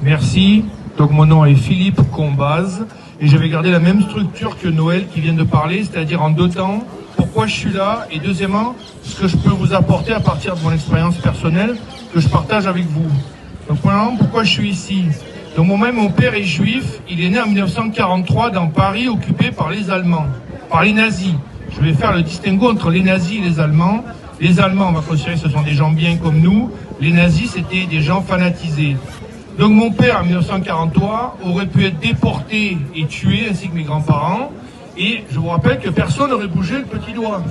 Merci. Donc mon nom est Philippe Combaz et je vais garder la même structure que Noël qui vient de parler, c'est-à-dire en deux temps, pourquoi je suis là et deuxièmement, ce que je peux vous apporter à partir de mon expérience personnelle que je partage avec vous. Donc premièrement, pourquoi je suis ici? Donc moi-même, mon père est juif, il est né en 1943 dans Paris, occupé par les Allemands, par les nazis. Je vais faire le distinguo entre les nazis et les Allemands. Les Allemands, on va considérer que ce sont des gens bien comme nous. Les nazis, c'était des gens fanatisés. Donc mon père, en 1943, aurait pu être déporté et tué, ainsi que mes grands-parents. Et je vous rappelle que personne n'aurait bougé le petit doigt.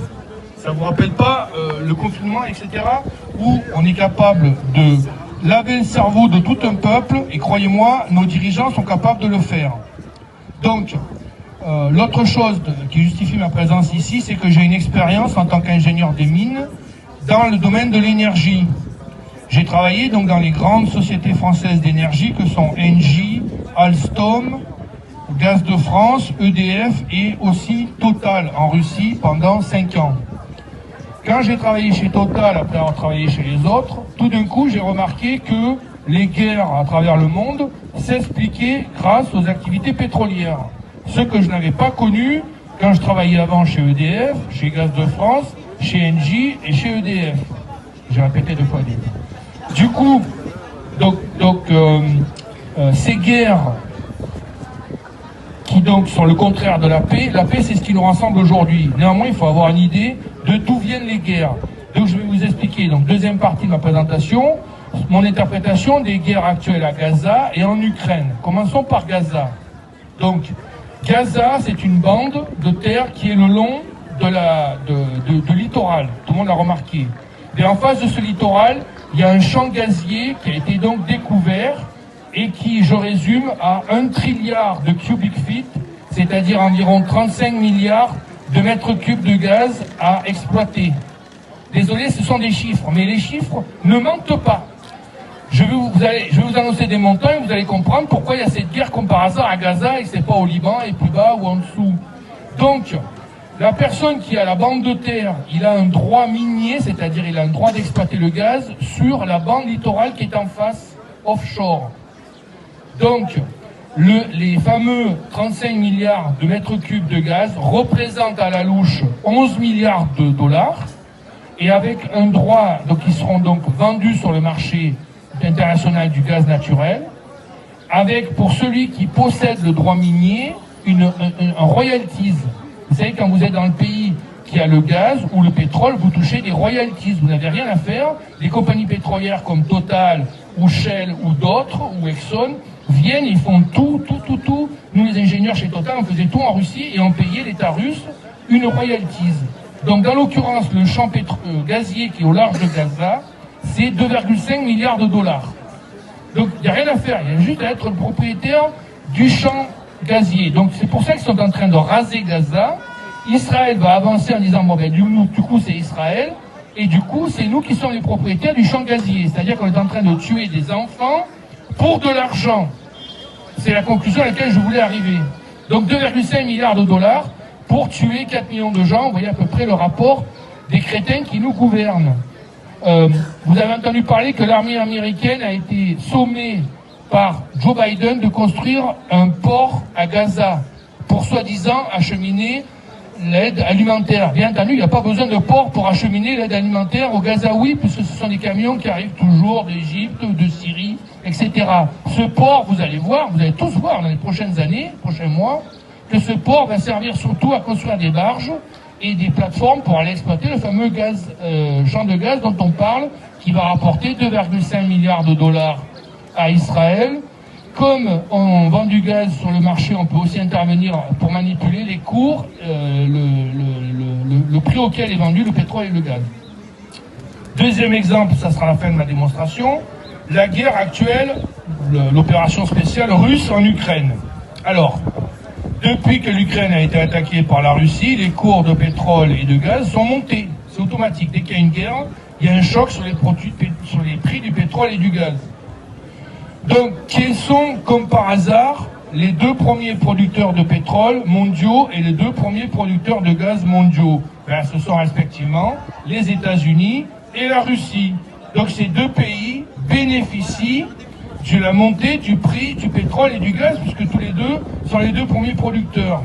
Ça ne vous rappelle pas le confinement, etc., où on est capable de laver le cerveau de tout un peuple, et croyez-moi, nos dirigeants sont capables de le faire. Donc, l'autre chose qui justifie ma présence ici, c'est que j'ai une expérience en tant qu'ingénieur des mines dans le domaine de l'énergie. J'ai travaillé donc dans les grandes sociétés françaises d'énergie que sont Engie, Alstom, Gaz de France, EDF et aussi Total en Russie pendant 5 ans. Quand j'ai travaillé chez Total, après avoir travaillé chez les autres, tout d'un coup j'ai remarqué que les guerres à travers le monde s'expliquaient grâce aux activités pétrolières. Ce que je n'avais pas connu quand je travaillais avant chez EDF, chez Gaz de France, chez Engie et chez EDF. J'ai répété 2 fois vite. Du coup, ces guerres qui donc sont le contraire de la paix c'est ce qui nous rassemble aujourd'hui. Néanmoins, il faut avoir une idée de d'où viennent les guerres. Donc je vais vous expliquer, donc deuxième partie de ma présentation, mon interprétation des guerres actuelles à Gaza et en Ukraine. Commençons par Gaza. Donc, Gaza, c'est une bande de terre qui est le long de littoral. Tout le monde l'a remarqué. Et en face de ce littoral, il y a un champ gazier qui a été donc découvert et qui, je résume, a 1 trilliard de cubic feet, c'est-à-dire environ 35 milliards de mètres cubes de gaz à exploiter. Désolé, ce sont des chiffres, mais les chiffres ne mentent pas. Je vais vous annoncer des montants et vous allez comprendre pourquoi il y a cette guerre comme par hasard à Gaza et c'est pas au Liban et plus bas ou en dessous. Donc, la personne qui a la bande de terre, il a un droit minier, c'est-à-dire il a un droit d'exploiter le gaz sur la bande littorale qui est en face, offshore. Donc, les fameux 35 milliards de mètres cubes de gaz représentent à la louche 11 milliards de dollars et avec un droit, donc ils seront donc vendus sur le marché international du gaz naturel, avec pour celui qui possède le droit minier un royalties. Vous savez, quand vous êtes dans le pays qui a le gaz ou le pétrole, vous touchez des royalties, vous n'avez rien à faire. Les compagnies pétrolières comme Total ou Shell ou d'autres, ou Exxon, viennent, ils font tout. Nous les ingénieurs chez Total, on faisait tout en Russie et on payait l'État russe une royalties. Donc dans l'occurrence, le champ gazier qui est au large de Gaza, c'est 2,5 milliards de dollars. Donc il n'y a rien à faire, il y a juste à être le propriétaire du champ gazier. Donc c'est pour ça qu'ils sont en train de raser Gaza. Israël va avancer en disant, bon ben du coup c'est Israël, et du coup c'est nous qui sommes les propriétaires du champ gazier. C'est-à-dire qu'on est en train de tuer des enfants pour de l'argent. C'est la conclusion à laquelle je voulais arriver. Donc 2,5 milliards de dollars pour tuer 4 millions de gens. Vous voyez à peu près le rapport des crétins qui nous gouvernent. Vous avez entendu parler que l'armée américaine a été sommée par Joe Biden de construire un port à Gaza pour soi-disant acheminer l'aide alimentaire. Bien entendu, il n'y a pas besoin de port pour acheminer l'aide alimentaire au Gazaouis, puisque ce sont des camions qui arrivent toujours d'Égypte, de Syrie, etc. Ce port, vous allez tous voir dans les prochaines années, prochains mois, que ce port va servir surtout à construire des barges et des plateformes pour aller exploiter le fameux champ de gaz dont on parle, qui va rapporter 2,5 milliards de dollars à Israël. Comme on vend du gaz sur le marché, on peut aussi intervenir pour manipuler les cours, le prix auquel est vendu le pétrole et le gaz. Deuxième exemple, ça sera la fin de ma démonstration, la guerre actuelle, l'opération spéciale russe en Ukraine. Alors, depuis que l'Ukraine a été attaquée par la Russie, les cours de pétrole et de gaz sont montés. C'est automatique. Dès qu'il y a une guerre, il y a un choc sur les prix du pétrole et du gaz. Donc, quels sont, comme par hasard, les 2 premiers producteurs de pétrole mondiaux et les 2 premiers producteurs de gaz mondiaux? Ce sont respectivement les États-Unis et la Russie. Donc, ces 2 pays bénéficient sur la montée du prix du pétrole et du gaz, puisque tous les deux sont les deux premiers producteurs.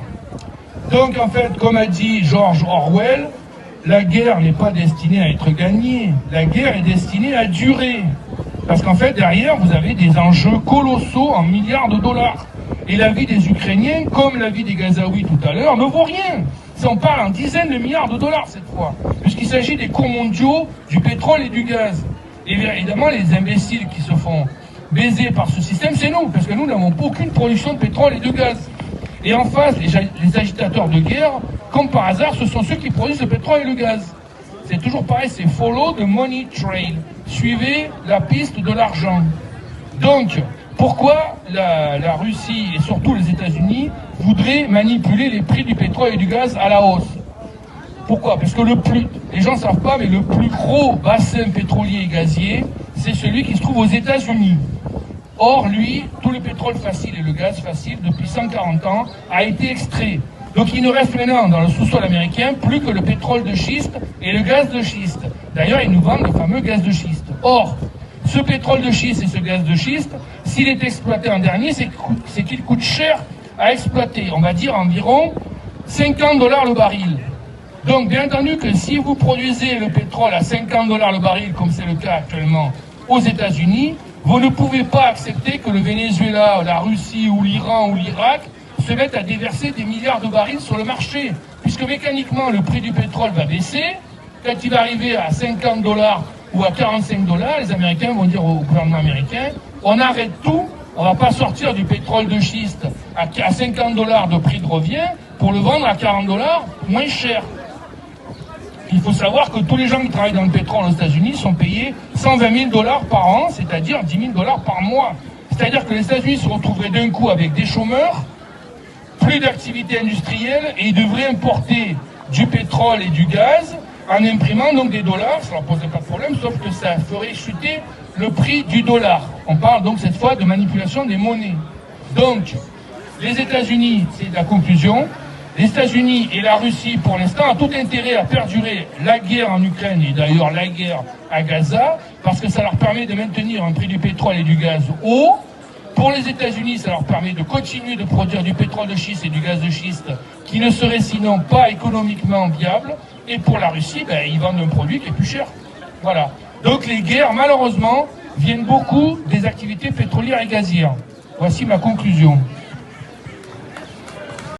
Donc en fait, comme a dit George Orwell, la guerre n'est pas destinée à être gagnée, la guerre est destinée à durer. Parce qu'en fait, derrière, vous avez des enjeux colossaux en milliards de dollars. Et la vie des Ukrainiens, comme la vie des Gazaouis tout à l'heure, ne vaut rien. Si on parle en dizaines de milliards de dollars cette fois, puisqu'il s'agit des cours mondiaux du pétrole et du gaz. Et évidemment, les imbéciles qui se font baiser par ce système, c'est nous, parce que nous n'avons aucune production de pétrole et de gaz. Et en face, les agitateurs de guerre, comme par hasard, ce sont ceux qui produisent le pétrole et le gaz. C'est toujours pareil, c'est follow the money trail. Suivez la piste de l'argent. Donc, pourquoi la Russie et surtout les États-Unis voudraient manipuler les prix du pétrole et du gaz à la hausse? Pourquoi? Parce que les gens ne savent pas, mais le plus gros bassin pétrolier et gazier, c'est celui qui se trouve aux États-Unis. Or, lui, tout le pétrole facile et le gaz facile, depuis 140 ans, a été extrait. Donc il ne reste maintenant dans le sous-sol américain plus que le pétrole de schiste et le gaz de schiste. D'ailleurs, ils nous vendent le fameux gaz de schiste. Or, ce pétrole de schiste et ce gaz de schiste, s'il est exploité en dernier, c'est qu'il coûte cher à exploiter. On va dire environ 50 $ le baril. Donc, bien entendu que si vous produisez le pétrole à 50 $ le baril, comme c'est le cas actuellement aux États-Unis, vous ne pouvez pas accepter que le Venezuela, la Russie ou l'Iran ou l'Irak se mettent à déverser des milliards de barils sur le marché, puisque mécaniquement le prix du pétrole va baisser. Quand il va arriver à 50 $ ou à 45 $, les Américains vont dire au gouvernement américain, on arrête tout, on ne va pas sortir du pétrole de schiste à 50 $ de prix de revient pour le vendre à 40 $ moins cher. Il faut savoir que tous les gens qui travaillent dans le pétrole aux États-Unis sont payés 120 000 $ par an, c'est-à-dire 10 000 $ par mois. C'est-à-dire que les États-Unis se retrouveraient d'un coup avec des chômeurs, plus d'activité industrielle, et ils devraient importer du pétrole et du gaz en imprimant donc des dollars. Ça leur poserait pas de problème, sauf que ça ferait chuter le prix du dollar. On parle donc cette fois de manipulation des monnaies. Donc, les États-Unis, c'est la conclusion, les États-Unis et la Russie, pour l'instant, ont tout intérêt à perdurer la guerre en Ukraine et d'ailleurs la guerre à Gaza, parce que ça leur permet de maintenir un prix du pétrole et du gaz haut. Pour les États-Unis, ça leur permet de continuer de produire du pétrole de schiste et du gaz de schiste qui ne serait sinon pas économiquement viable. Et pour la Russie, ils vendent un produit qui est plus cher. Voilà. Donc les guerres, malheureusement, viennent beaucoup des activités pétrolières et gazières. Voici ma conclusion.